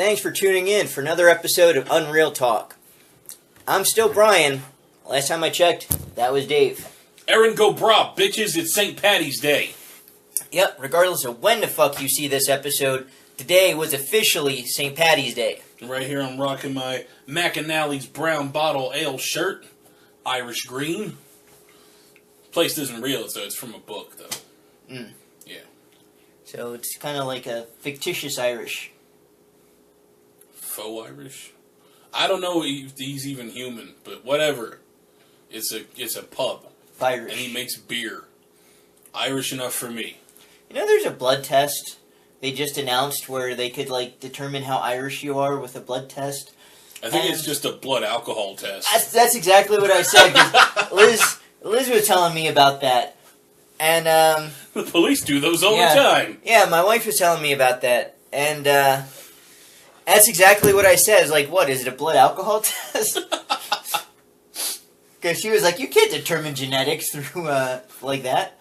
Thanks for tuning in for another episode of Unreal Talk. I'm still Brian. Last time I checked, that was Dave. Aaron, go brah, bitches, it's St. Patty's Day. Yep, regardless of when the fuck you see this episode, today was officially St. Patty's Day. Right here I'm rocking my McAnally's brown bottle ale shirt. Irish green. Place isn't real, so it's from a book, though. Mm. Yeah. So it's kind of like a fictitious Irish. Faux Irish? I don't know if he's even human, but whatever. It's a pub. Irish. And he makes beer. Irish enough for me. You know there's a blood test they just announced where they could, like, determine how Irish you are with a blood test? I think it's just a blood alcohol test. That's exactly what I said. 'Cause Liz was telling me about that. And, the police do those all the time. Yeah, my wife was telling me about that. And, that's exactly what I said. It's like, what, is it a blood alcohol test? Because she was like, you can't determine genetics through, like that.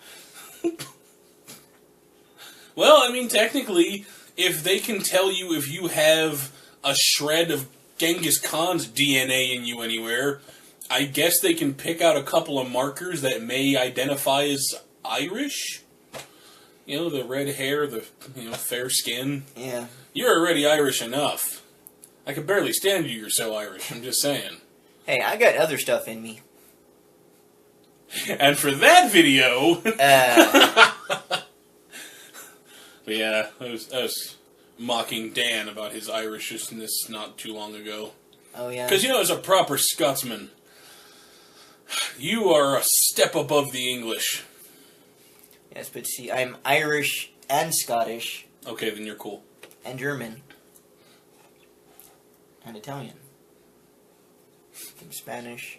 Well, I mean, technically, if they can tell you if you have a shred of Genghis Khan's DNA in you anywhere, I guess they can pick out a couple of markers that may identify as Irish. You know, the red hair, the fair skin. Yeah. You're already Irish enough. I can barely stand you, you're so Irish, I'm just saying. Hey, I got other stuff in me. And for that video... Yeah, I was mocking Dan about his Irishness not too long ago. Oh, yeah? Because, as a proper Scotsman, you are a step above the English. Yes, but see, I'm Irish and Scottish. Okay, then you're cool. And German. And Italian. And Spanish.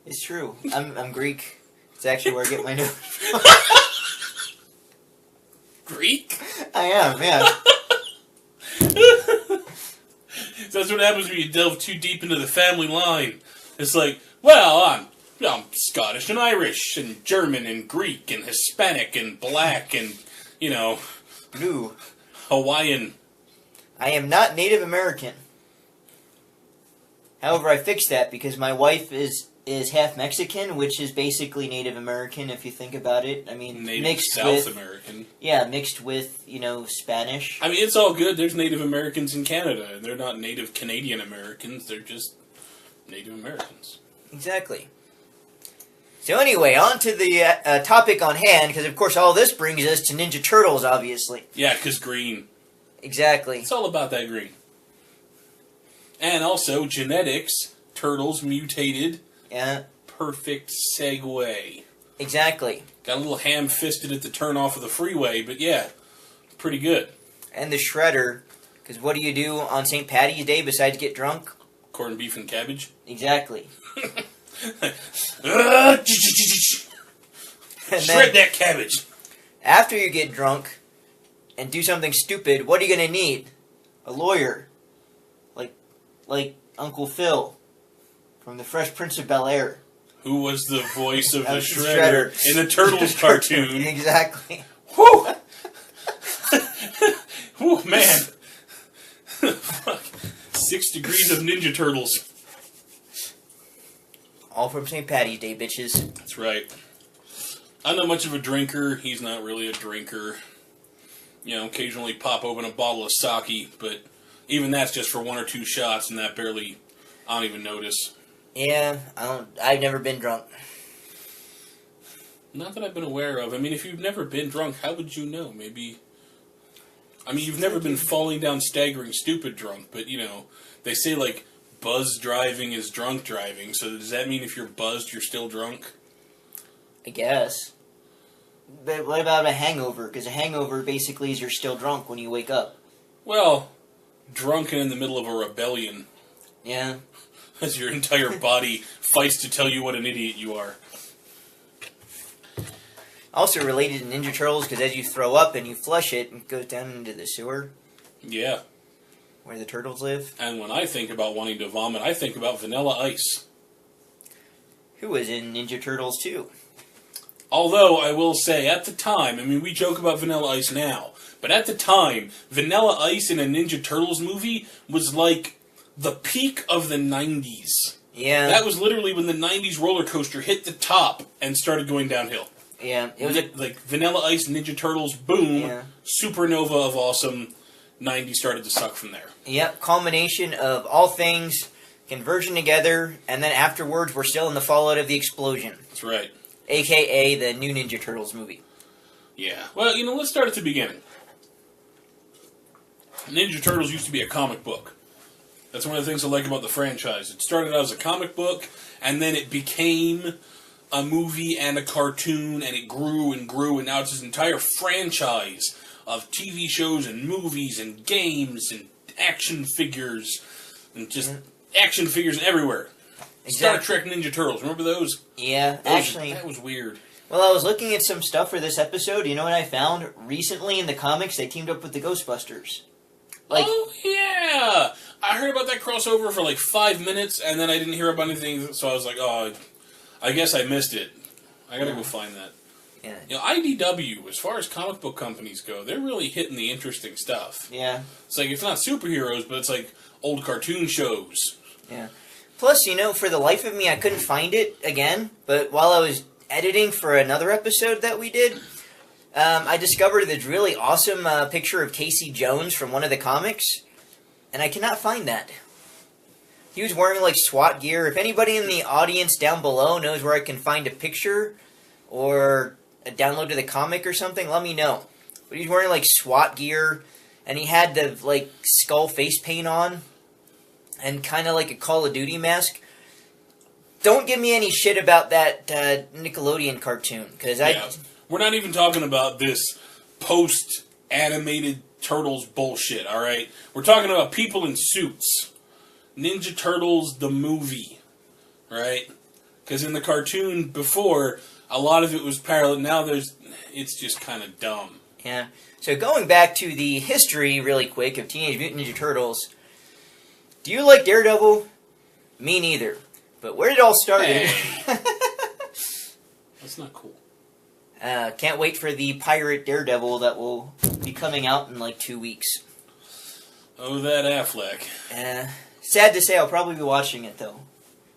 It's true. I'm Greek. It's actually where I get my nose from. Greek? I am, yeah. So that's what happens when you delve too deep into the family line. It's like, well, I'm Scottish and Irish and German and Greek and Hispanic and black and, Blue. Hawaiian. I am not Native American. However, I fixed that because my wife is half Mexican, which is basically Native American if you think about it. I mean, Native mixed South with, American. Yeah, mixed with, Spanish. I mean, it's all good. There's Native Americans in Canada, and they're not Native Canadian Americans. They're just Native Americans. Exactly. So anyway, on to the topic on hand, because of course all this brings us to Ninja Turtles, obviously. Yeah, because green. Exactly. It's all about that green. And also, genetics, turtles mutated. Yeah. Perfect segue. Exactly. Got a little ham-fisted at the turn-off of the freeway, but yeah, pretty good. And the shredder, because what do you do on St. Patty's Day besides get drunk? Corned beef and cabbage. Exactly. Shred that cabbage. After you get drunk and do something stupid, what are you going to need? A lawyer. Like Uncle Phil from the Fresh Prince of Bel-Air. Who was the voice of the Shredder in the Turtles cartoon. Exactly. Whew! Whew, man. Fuck. 6 degrees of Ninja Turtles. All from St. Patty's Day, bitches. That's right. I'm not much of a drinker. He's not really a drinker. Occasionally pop open a bottle of sake, but even that's just for 1 or 2 shots, and that barely... I don't even notice. Yeah, I've never been drunk. Not that I've been aware of. I mean, if you've never been drunk, how would you know? Maybe... I mean, you've never been falling down staggering stupid drunk, but, they say, like, buzz driving is drunk driving, so does that mean if you're buzzed, you're still drunk? I guess. But what about a hangover? Because a hangover basically is you're still drunk when you wake up. Well, drunk and in the middle of a rebellion. Yeah. As your entire body fights to tell you what an idiot you are. Also related to Ninja Turtles, because as you throw up and you flush it, it goes down into the sewer. Yeah. Where the turtles live. And when I think about wanting to vomit, I think about Vanilla Ice. Who was in Ninja Turtles too. Although, I will say, at the time, I mean, we joke about Vanilla Ice now, But at the time, Vanilla Ice in a Ninja Turtles movie was like the peak of the 90s. Yeah. That was literally when the 90s roller coaster hit the top and started going downhill. Yeah. It was like Vanilla Ice, Ninja Turtles, boom, Yeah. supernova of awesome. 90s started to suck from there. Yep, culmination of all things, conversion together, and then afterwards we're still in the fallout of the explosion. That's right. AKA the new Ninja Turtles movie. Yeah. Well, let's start at the beginning. Ninja Turtles used to be a comic book. That's one of the things I like about the franchise. It started out as a comic book, and then it became a movie and a cartoon, and it grew and grew, and now it's this entire franchise of TV shows and movies and games and action figures and just action figures everywhere. Exactly. Star Trek Ninja Turtles, remember those? Yeah, actually. That was weird. Well, I was looking at some stuff for this episode. You know what I found? Recently in the comics, they teamed up with the Ghostbusters. Oh, yeah! I heard about that crossover for like 5 minutes, and then I didn't hear about anything, so I was like, oh, I guess I missed it. I gotta go find that. Yeah. IDW, as far as comic book companies go, they're really hitting the interesting stuff. Yeah. It's like, it's not superheroes, but it's like old cartoon shows. Yeah. Plus, for the life of me, I couldn't find it again, but while I was editing for another episode that we did, I discovered this really awesome picture of Casey Jones from one of the comics, and I cannot find that. He was wearing, like, SWAT gear. If anybody in the audience down below knows where I can find a picture or a download to the comic or something, let me know. But he was wearing, like, SWAT gear, and he had the, like, skull face paint on, and kind of like a Call of Duty mask. Don't give me any shit about that Nickelodeon cartoon, because We're not even talking about this post-animated Turtles bullshit, alright? We're talking about people in suits. Ninja Turtles, the movie, right? Because in the cartoon before, a lot of it was parallel. Now it's just kind of dumb. Yeah. So going back to the history really quick of Teenage Mutant Ninja Turtles, do you like Daredevil? Me neither. But where it all started... Hey. That's not cool. Can't wait for the pirate Daredevil that will be coming out in like 2 weeks. Oh, that Affleck. Sad to say, I'll probably be watching it though.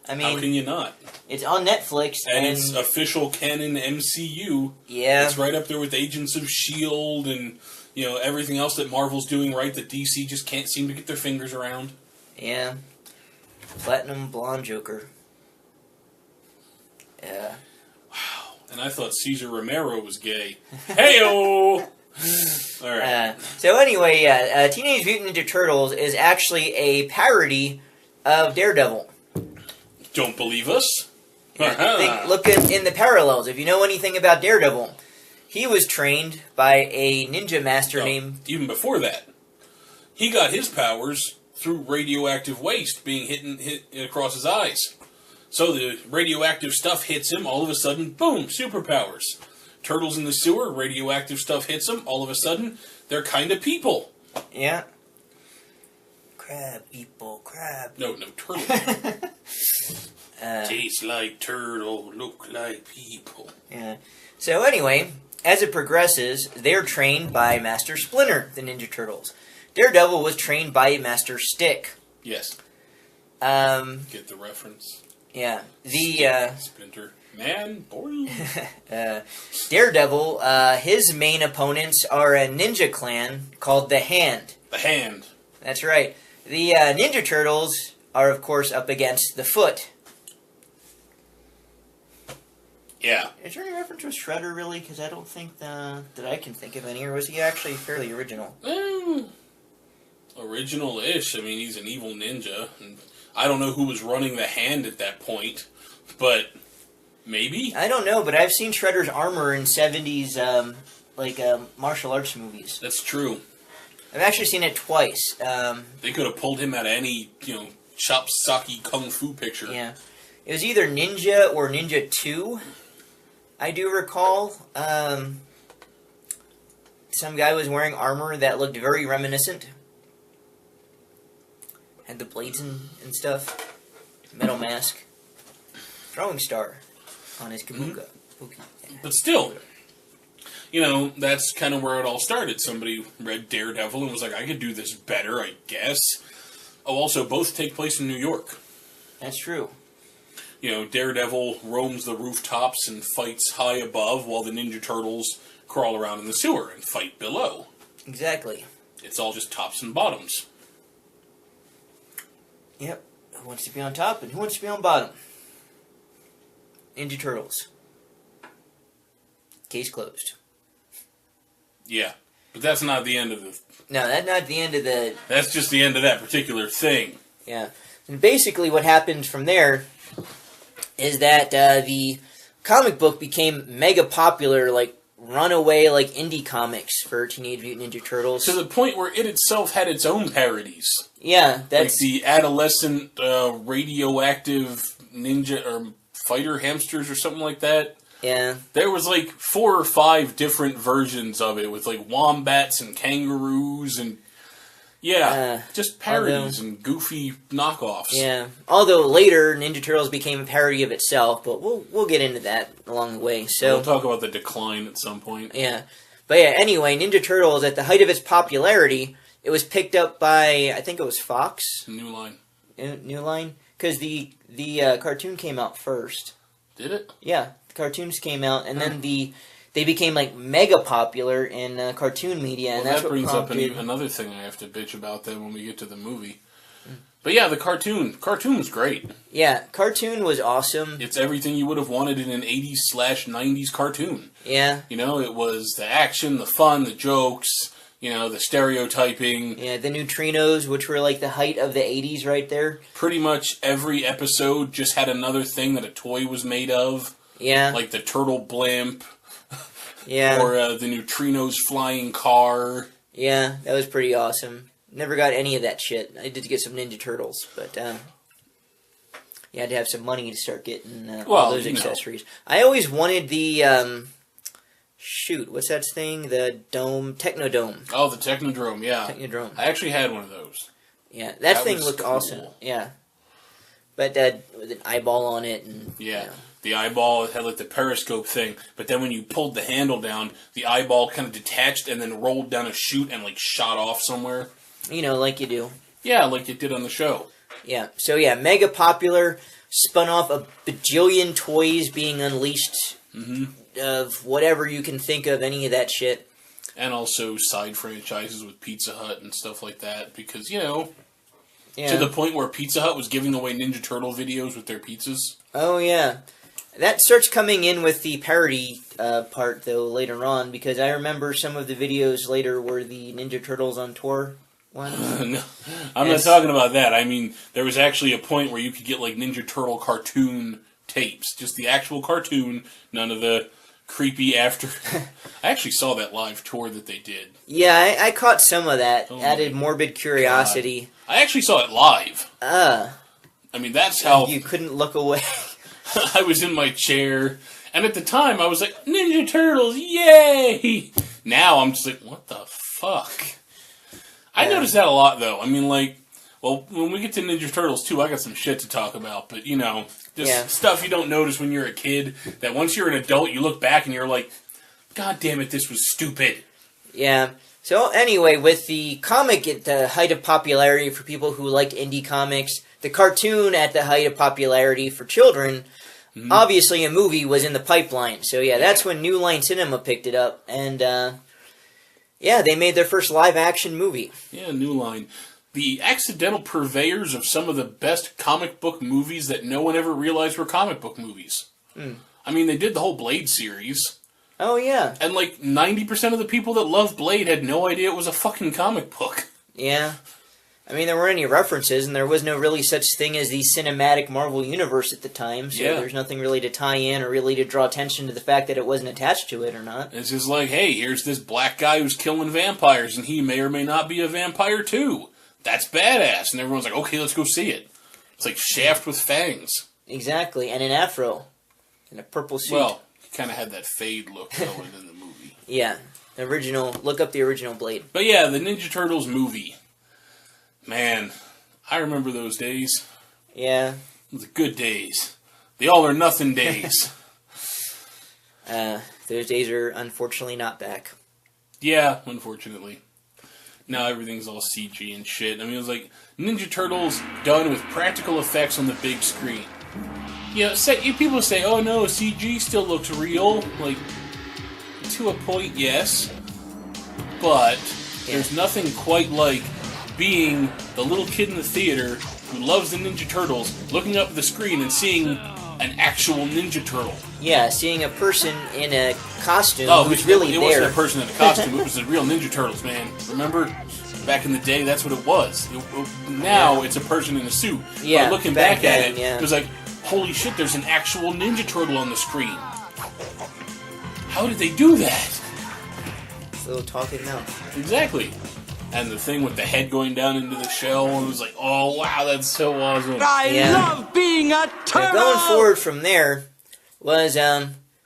I mean, how can you not? It's on Netflix, and it's official canon MCU. Yeah, it's right up there with Agents of S.H.I.E.L.D. and everything else that Marvel's doing right that DC just can't seem to get their fingers around. Yeah, Platinum Blonde Joker. Yeah. Wow. And I thought Cesar Romero was gay. Hey-o! All right. So anyway, Teenage Mutant Ninja Turtles is actually a parody of Daredevil. Don't believe us? Look in the parallels. If you know anything about Daredevil, he was trained by a ninja master named... Even before that. He got his powers through radioactive waste being hit across his eyes. So the radioactive stuff hits him, all of a sudden, boom, superpowers. Turtles in the sewer, radioactive stuff hits them, all of a sudden, they're kind of people. Yeah. Crab people, crab. No, turtle. Taste like turtle, look like people. Yeah. So anyway, as it progresses, they're trained by Master Splinter, the Ninja Turtles. Daredevil was trained by Master Stick. Yes. Get the reference? Yeah. Splinter. Man, boy. Daredevil, his main opponents are a ninja clan called the Hand. The Hand. That's right. The Ninja Turtles are, of course, up against the Foot. Yeah. Is there any reference with Shredder, really? Because I don't think that I can think of any. Or was he actually fairly original? Original-ish. I mean, he's an evil ninja. And I don't know who was running the Hand at that point, but maybe? I don't know, but I've seen Shredder's armor in 70s, martial arts movies. That's true. I've actually seen it twice. They could have pulled him out of any, chop-socky kung fu picture. Yeah. It was either Ninja or Ninja 2, I do recall. Some guy was wearing armor that looked very reminiscent. Had the blades and stuff. Metal mask. Throwing star on his kabuka. But still, you know, that's kind of where it all started. Somebody read Daredevil and was like, I could do this better, I guess. Oh, also, both take place in New York. That's true. You know, Daredevil roams the rooftops and fights high above, while the Ninja Turtles crawl around in the sewer and fight below. Exactly. It's all just tops and bottoms. Yep. Who wants to be on top and who wants to be on bottom? Ninja Turtles. Case closed. Yeah. But that's not the end of the... No, that's not the end of the... That's just the end of that particular thing. Yeah. And basically what happened from there is that the comic book became mega popular, like runaway, like indie comics for Teenage Mutant Ninja Turtles. To the point where it itself had its own parodies. Yeah, that's... Like the adolescent radioactive ninja or fighter hamsters or something like that. Yeah. There was like 4 or 5 different versions of it with like wombats and kangaroos and just parodies and goofy knockoffs. Yeah. Although later Ninja Turtles became a parody of itself, but we'll get into that along the way. So we'll talk about the decline at some point. Yeah. But yeah, anyway, Ninja Turtles at the height of its popularity, it was picked up by, I think it was Fox. New Line. New Line, because the cartoon came out first. Did it? Yeah, the cartoons came out, and then they became like mega popular in cartoon media, and that's that brings what prompted... up another thing I have to bitch about then when we get to the movie. But yeah, the cartoon was great. Yeah, cartoon was awesome. It's everything you would have wanted in an 80s/90s cartoon. Yeah. You know, it was the action, the fun, the jokes, you know, the stereotyping. Yeah, the neutrinos, which were like the height of the 80s right there. Pretty much every episode just had another thing that a toy was made of. Yeah. Like the turtle blimp. Yeah. Or the neutrinos flying car. Yeah, that was pretty awesome. Never got any of that shit. I did get some Ninja Turtles, but you had to have some money to start getting all those accessories. I always wanted the, what's that thing? The dome, Technodome. Oh, the Technodrome, yeah. Technodrome. I actually had one of those. Yeah, that thing looked awesome. Yeah. But with an eyeball on it. And yeah. You know. The eyeball had like the periscope thing, but then when you pulled the handle down, the eyeball kind of detached and then rolled down a chute and like shot off somewhere. You know, like you do. Yeah, like it did on the show. Yeah. So yeah, mega popular, spun off a bajillion toys being unleashed of whatever you can think of, any of that shit. And also side franchises with Pizza Hut and stuff like that, because, you know, yeah. To the point where Pizza Hut was giving away Ninja Turtle videos with their pizzas. Oh, yeah. That starts coming in with the parody part, though, later on, because I remember some of the videos later were the Ninja Turtles on tour ones. No, I'm not talking about that. I mean, there was actually a point where you could get, like, Ninja Turtle cartoon tapes. Just the actual cartoon, none of the creepy after... I actually saw that live tour that they did. Yeah, I caught some of that. Added morbid curiosity. God. I actually saw it live. I mean, that's how... You couldn't look away. I was in my chair, and at the time I was like, Ninja Turtles, yay! Now I'm just like, what the fuck? I noticed that a lot, though. I mean, like, well, when we get to Ninja Turtles, too, I got some shit to talk about, but, you know, just stuff you don't notice when you're a kid, that once you're an adult, you look back and you're like, God damn it, this was stupid. Yeah. So, anyway, with the comic at the height of popularity for people who liked indie comics, the cartoon at the height of popularity for children, obviously a movie was in the pipeline. So, yeah, that's when New Line Cinema picked it up. And, yeah, they made their first live-action movie. Yeah, New Line. The accidental purveyors of some of the best comic book movies that no one ever realized were comic book movies. I mean, they did the whole Blade series. Oh, yeah. And, like, 90% of the people that love Blade had no idea it was a fucking comic book. Yeah. I mean, there weren't any references, and there was no really such thing as the cinematic Marvel Universe at the time, so there's nothing really to tie in or really to draw attention to the fact that it wasn't attached to it or not. It's just like, hey, here's this black guy who's killing vampires, and he may or may not be a vampire, too. That's badass. And everyone's like, okay, let's go see it. It's like Shaft with fangs. Exactly, and an afro. And a purple suit. Well, he kind of had that fade look going in the movie. Yeah, the original, look up the original Blade. But yeah, the Ninja Turtles movie. Man, I remember those days. Yeah. The good days. The all or nothing days. Those days are unfortunately not back. Yeah, unfortunately. Now everything's all CG and shit. I mean, it was like Ninja Turtles done with practical effects on the big screen. You know, people say, oh no, CG still looks real. Like, to a point, yes. But there's nothing quite like being the little kid in the theater who loves the Ninja Turtles, looking up at the screen and seeing an actual Ninja Turtle. Yeah, seeing a person in a costume who's it really there. It wasn't a person in a costume, it was the real Ninja Turtles, man. Remember? Back in the day, that's what it was. Now, it's a person in a suit. Yeah, but looking back at then, it, yeah. it was like, holy shit, there's an actual Ninja Turtle on the screen. How did they do that? It's a little talking mouth. Exactly. And the thing with the head going down into the shell, and it was like, oh wow, that's so awesome. I love being a turtle! Now, going forward from there was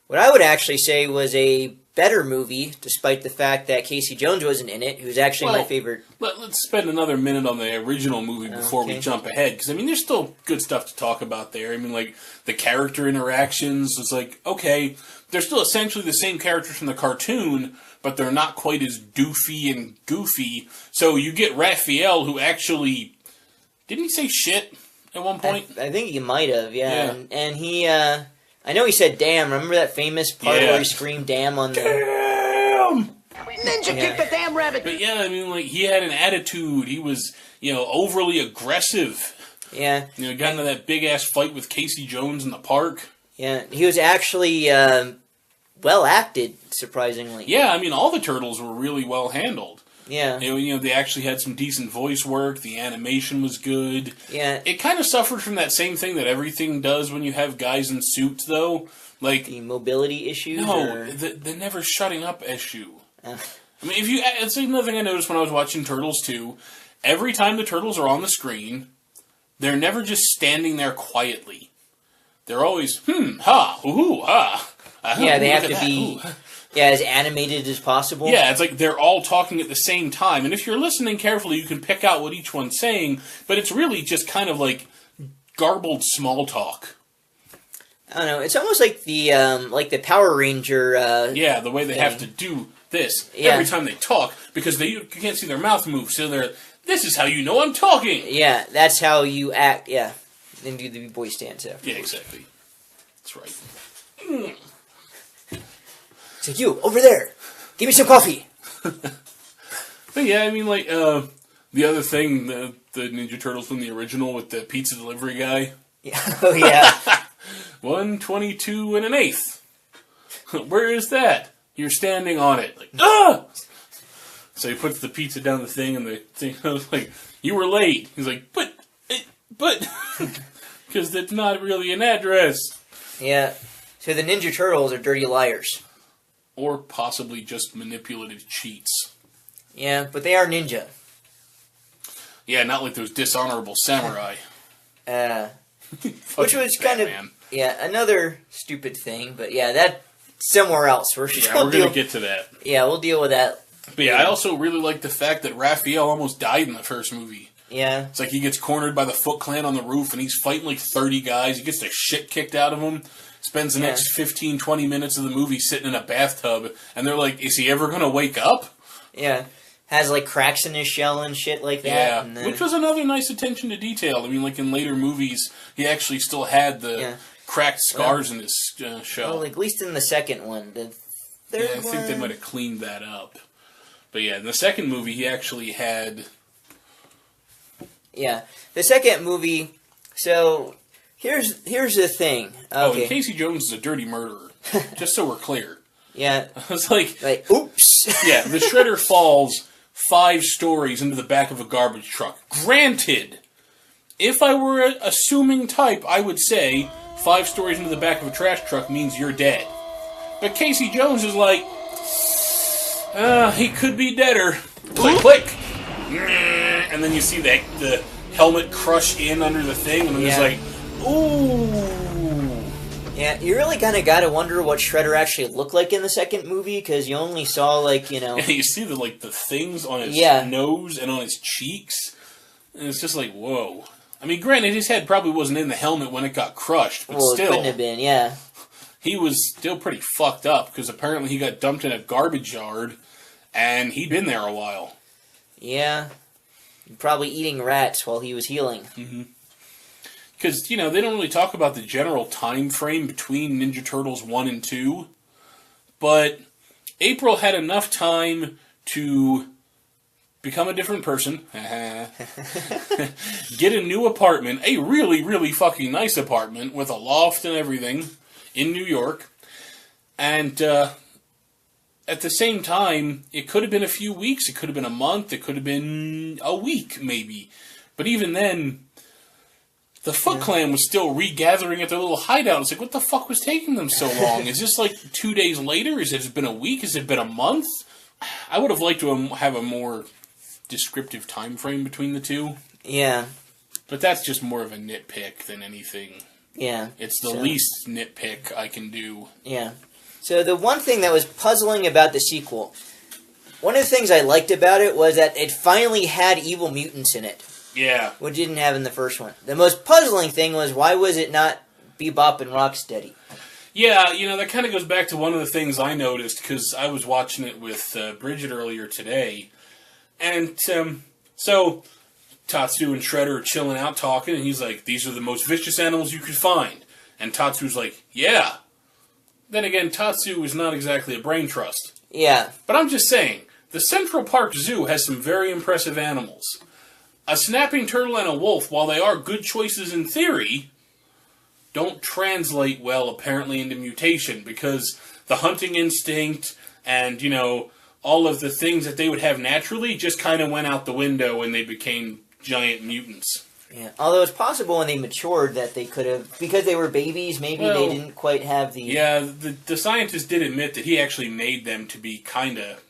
what I would actually say was a better movie, despite the fact that Casey Jones wasn't in it, who's actually my favorite. Let's spend another minute on the original movie before we jump ahead, because I mean, there's still good stuff to talk about there. I mean, like, the character interactions, it's like, okay, they're still essentially the same characters from the cartoon, but they're not quite as doofy and goofy. So you get Raphael, who actually, didn't he say shit at one point? I think he might have, yeah. And he, I know he said damn. Remember that famous part where he screamed damn on the... Damn! Ninja kick the damn rabbit! But yeah, I mean, like, he had an attitude. He was, you know, overly aggressive. Yeah. You know, got into that big-ass fight with Casey Jones in the park. Yeah, he was actually well acted, surprisingly. Yeah, I mean, all the Turtles were really well handled. Yeah. You know, they actually had some decent voice work. The animation was good. Yeah. It kind of suffered from that same thing that everything does when you have guys in suits, though. Like, the mobility issues? No, the never shutting up issue. I mean, it's another thing I noticed when I was watching Turtles 2. Every time the Turtles are on the screen, they're never just standing there quietly. They're always, ha, ooh, ha. Yeah, they have to be as animated as possible. Yeah, it's like they're all talking at the same time. And if you're listening carefully, you can pick out what each one's saying, but it's really just kind of like garbled small talk. I don't know. It's almost like the Power Ranger. Yeah, the way they have to do this every time they talk, because you can't see their mouth move, so this is how you know I'm talking. Yeah, that's how you act. Yeah, and do the boy stance after. Yeah, exactly. That's right. It's like, you over there. Give me some coffee. But yeah, I mean, like the other thing, the Ninja Turtles from the original with the pizza delivery guy. Yeah. Oh yeah. 122 1/8. Where is that? You're standing on it. Like, ah! So he puts the pizza down the thing, and the thing was like, you were late. He's like, but, because that's not really an address. Yeah. So the Ninja Turtles are dirty liars. Or possibly just manipulative cheats. Yeah, but they are ninja. Yeah, not like those dishonorable samurai. Which was kind of another stupid thing, but yeah, that somewhere else. We're going to get to that. Yeah, we'll deal with that. But yeah, I also really like the fact that Raphael almost died in the first movie. Yeah. It's like he gets cornered by the Foot Clan on the roof, and he's fighting like 30 guys. He gets the shit kicked out of him. Spends the next 15, 20 minutes of the movie sitting in a bathtub, and they're like, is he ever going to wake up? Yeah. Has, like, cracks in his shell and shit like that. Yeah, and then... which was another nice attention to detail. I mean, like, in later movies, he actually still had the cracked scars in his shell. Well, at least in the second one. The third I think they might have cleaned that up. But yeah, in the second movie, he actually had... Yeah. The second movie, so... Here's the thing. Okay. Oh, and Casey Jones is a dirty murderer. Just so we're clear. Yeah. I was like, oops. Yeah, the shredder falls 5 stories into the back of a garbage truck. Granted, if I were an assuming type, I would say 5 stories into the back of a trash truck means you're dead. But Casey Jones is like, he could be deader. Click, click. And then you see the helmet crush in under the thing, and I'm just like, ooh. Yeah, you really kind of got to wonder what Shredder actually looked like in the second movie, because you only saw, like, Yeah, you see the things on his nose and on his cheeks, and it's just like, whoa. I mean, granted, his head probably wasn't in the helmet when it got crushed, but still. It couldn't have been, yeah. he was still pretty fucked up, because apparently he got dumped in a garbage yard, and he'd been there a while. Yeah. Probably eating rats while he was healing. Mm-hmm. Because, they don't really talk about the general time frame between Ninja Turtles 1 and 2, but April had enough time to become a different person, get a new apartment, a really, really fucking nice apartment with a loft and everything in New York, and at the same time, it could have been a few weeks, it could have been a month, it could have been a week, maybe. But even then, the Foot Clan was still regathering at their little hideout. It's like, what the fuck was taking them so long? Is this like 2 days later? Has it been a week? Has it been a month? I would have liked to have a more descriptive time frame between the two. Yeah. But that's just more of a nitpick than anything. Yeah. It's the least nitpick I can do. Yeah. So the one thing that was puzzling about the sequel, one of the things I liked about it was that it finally had evil mutants in it. Yeah. Which didn't have in the first one. The most puzzling thing was, why was it not Bebop and Rocksteady? Yeah, that kind of goes back to one of the things I noticed, because I was watching it with Bridget earlier today. And so Tatsu and Shredder are chilling out talking, and he's like, these are the most vicious animals you could find. And Tatsu's like, yeah. Then again, Tatsu is not exactly a brain trust. Yeah. But I'm just saying, the Central Park Zoo has some very impressive animals. A snapping turtle and a wolf, while they are good choices in theory, don't translate well, apparently, into mutation, because the hunting instinct and, all of the things that they would have naturally just kind of went out the window when they became giant mutants. Yeah. Although it's possible when they matured that they could have, because they were babies, maybe they didn't quite have the... Yeah, the scientist did admit that he actually made them to be kind of...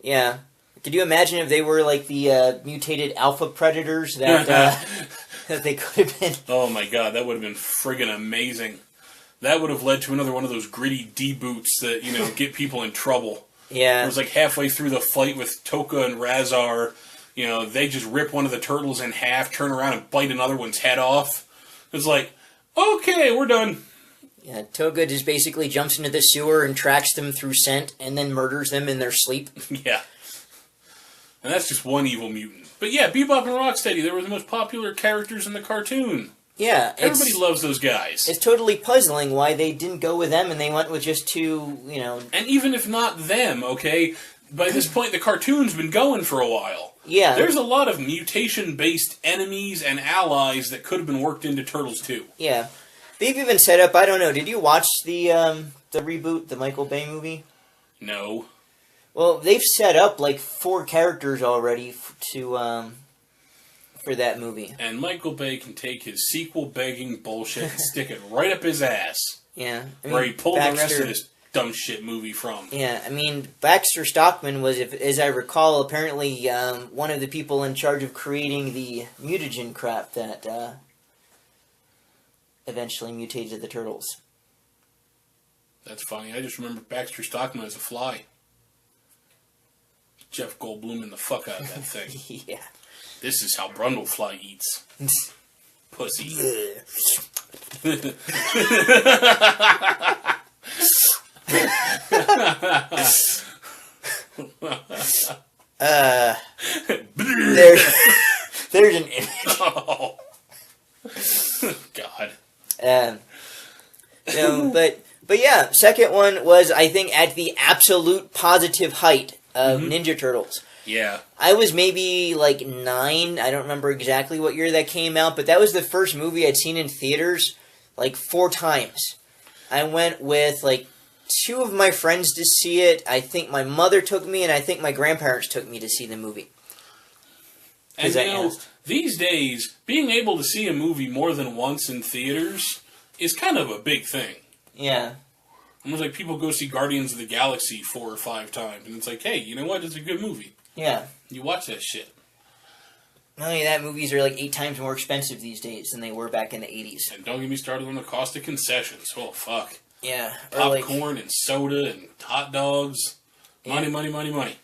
Yeah. Could you imagine if they were like the mutated alpha predators that that they could have been? Oh my god, that would have been friggin' amazing. That would have led to another one of those gritty D-boots that, get people in trouble. Yeah. It was like halfway through the fight with Toka and Razar, they just rip one of the turtles in half, turn around and bite another one's head off. It's like, okay, we're done. Yeah, Toga just basically jumps into the sewer and tracks them through scent and then murders them in their sleep. Yeah. And that's just one evil mutant. But yeah, Bebop and Rocksteady, they were the most popular characters in the cartoon. Yeah. Everybody loves those guys. It's totally puzzling why they didn't go with them and they went with just two, And even if not them, okay, by this point the cartoon's been going for a while. Yeah. There's a lot of mutation-based enemies and allies that could have been worked into Turtles 2. Yeah. They've even set up, I don't know, did you watch the reboot, the Michael Bay movie? No. Well, they've set up like 4 characters already for that movie. And Michael Bay can take his sequel-begging bullshit and stick it right up his ass. Yeah. Where he pulled the rest of this dumb shit movie from. Yeah, I mean, Baxter Stockman was, as I recall, apparently one of the people in charge of creating the mutagen crap that eventually mutated the turtles. That's funny. I just remember Baxter Stockman as a fly. Jeff Goldblum the fuck out of that thing. Yeah. This is how Brundlefly eats. Pussy. There's an image. Oh. God. But yeah, second one was, I think, at the absolute positive height of Ninja Turtles. Yeah. I was maybe like 9. I don't remember exactly what year that came out, but that was the first movie I'd seen in theaters like 4 times. I went with like 2 of my friends to see it. I think my mother took me, and I think my grandparents took me to see the movie. And these days, being able to see a movie more than once in theaters is kind of a big thing. Yeah. Almost like people go see Guardians of the Galaxy 4 or 5 times, and it's like, hey, you know what? It's a good movie. Yeah. You watch that shit. Not only that, movies are like 8 times more expensive these days than they were back in the 80s. And don't get me started on the cost of concessions. Oh, fuck. Yeah. Popcorn and soda and hot dogs. Money, money, money, money.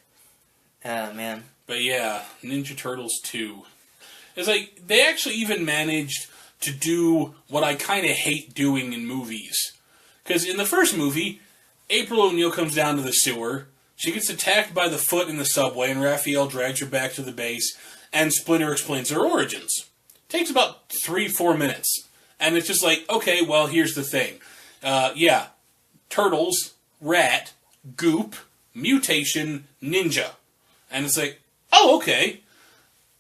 Oh, man. But yeah, Ninja Turtles 2. It's like, they actually even managed to do what I kind of hate doing in movies. Because in the first movie, April O'Neil comes down to the sewer. She gets attacked by the Foot in the subway, and Raphael drags her back to the base, and Splinter explains her origins. Takes about 3-4 minutes. And it's just like, okay, well, here's the thing. Turtles, rat, goop, mutation, ninja. And it's like, oh, okay.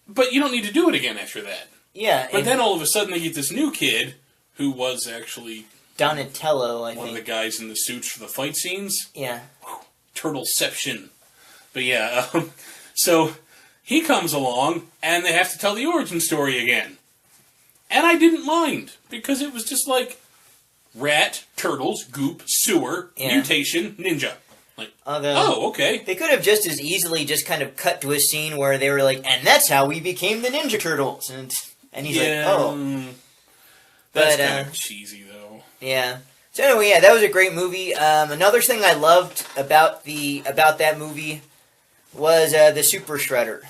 But you don't need to do it again after that. Yeah. But then all of a sudden they get this new kid, who was actually... Donatello, I think. One of the guys in the suits for the fight scenes. Yeah. Turtleception. But yeah, so he comes along, and they have to tell the origin story again. And I didn't mind, because it was just like, rat, turtles, goop, sewer, mutation, ninja. Like, oh, okay. They could have just as easily just kind of cut to a scene where they were like, and that's how we became the Ninja Turtles. And he's like, oh. That's kind of cheesy, though. Yeah. So anyway, yeah, that was a great movie. Another thing I loved about that movie was the Super Shredder.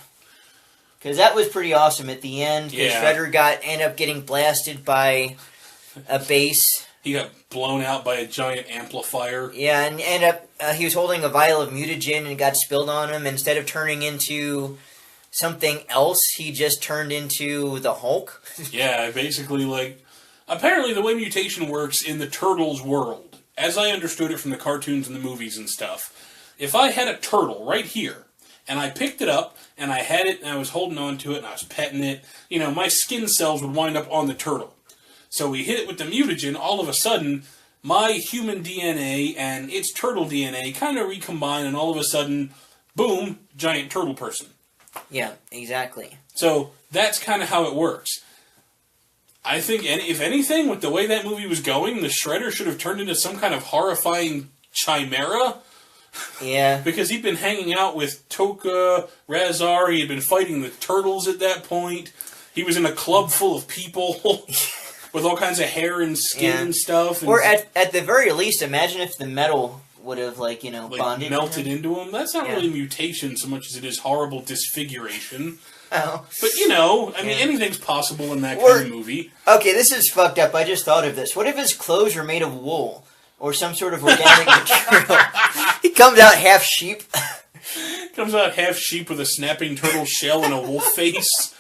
Because that was pretty awesome at the end. Because Shredder ended up getting blasted by a base. He got blown out by a giant amplifier. Yeah, and ended up, he was holding a vial of mutagen and it got spilled on him. Instead of turning into something else, he just turned into the Hulk. Yeah, basically, like, apparently the way mutation works in the Turtles world, as I understood it from the cartoons and the movies and stuff, if I had a turtle right here, and I picked it up, and I had it, and I was holding on to it, and I was petting it, my skin cells would wind up on the turtle. So we hit it with the mutagen, all of a sudden, my human DNA and its turtle DNA kind of recombine, and all of a sudden, boom, giant turtle person. Yeah, exactly. So that's kind of how it works. I think, if anything, with the way that movie was going, the Shredder should have turned into some kind of horrifying chimera. Yeah. Because he'd been hanging out with Toka, Razar, he had been fighting the Turtles at that point. He was in a club full of people with all kinds of hair and skin and stuff. And or at the very least, imagine if the metal would have, bonded. Melted into him. That's not really mutation so much as it is horrible disfiguration. Oh. But, anything's possible in that kind of movie. Okay, this is fucked up. I just thought of this. What if his clothes are made of wool? Or some sort of organic material? He comes out half sheep. Comes out half sheep with a snapping turtle shell and a wolf face.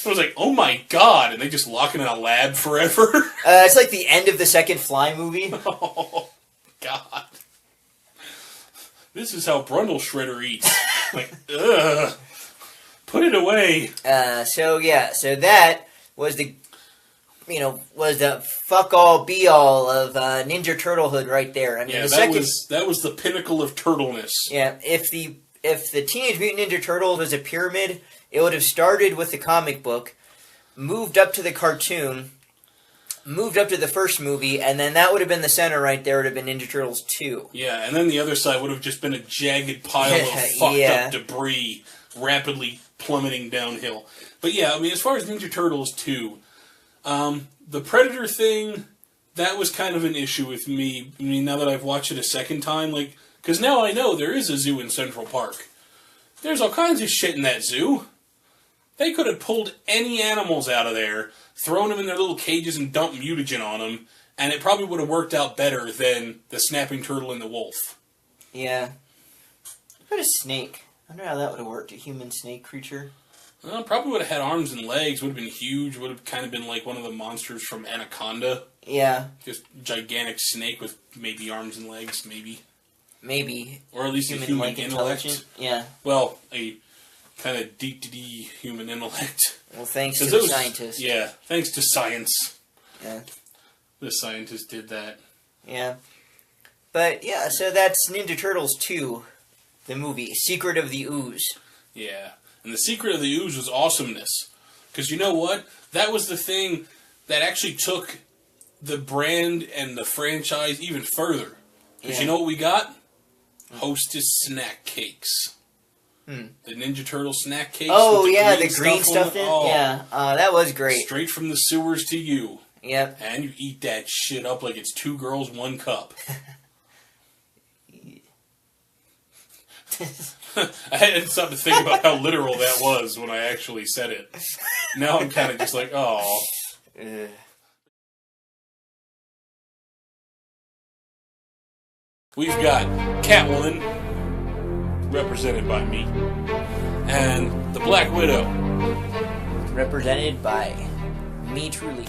I was like, oh my god, and they just lock him in a lab forever? It's like the end of the second Fly movie. Oh, god. This is how Brundle Shredder eats. Like, ugh. Put it away. So that was the fuck all be all of Ninja Turtlehood right there. I mean, that was the pinnacle of turtleness. Yeah, if the Teenage Mutant Ninja Turtles was a pyramid, it would have started with the comic book, moved up to the cartoon, moved up to the first movie, and then that would have been the center right there. Would have been Ninja Turtles 2. Yeah, and then the other side would have just been a jagged pile of fucked up debris rapidly plummeting downhill. But yeah, I mean, as far as Ninja Turtles 2, the Predator thing, that was kind of an issue with me. I mean, now that I've watched it a second time, because now I know there is a zoo in Central Park. There's all kinds of shit in that zoo. They could have pulled any animals out of there, thrown them in their little cages and dumped mutagen on them, and it probably would have worked out better than the snapping turtle and the wolf. Yeah. What a snake. I wonder how that would have worked, a human snake creature. Well, probably would have had arms and legs, would have been huge, would have kind of been like one of the monsters from Anaconda. Yeah. Just gigantic snake with maybe arms and legs, maybe. Maybe. Or at least a human intellect. Yeah. Well, a kind of D human intellect. Well, thanks to the scientists. Yeah, thanks to science. Yeah. The scientists did that. Yeah. But, yeah, so that's Ninja Turtles 2, the movie, Secret of the Ooze. Yeah. And the Secret of the Ooze was awesomeness. Because you know what? That was the thing that actually took the brand and the franchise even further. Because you know what we got? Hostess snack cakes. The Ninja Turtle snack cakes. Oh, yeah, the green stuff in. Oh, yeah, that was great. Straight from the sewers to you. Yep. And you eat that shit up like it's 2 girls, 1 cup. I had something to think about how literal that was when I actually said it. Now I'm kind of just like, oh. We've got Catwoman, represented by me, and the Black Widow. Represented by me truly.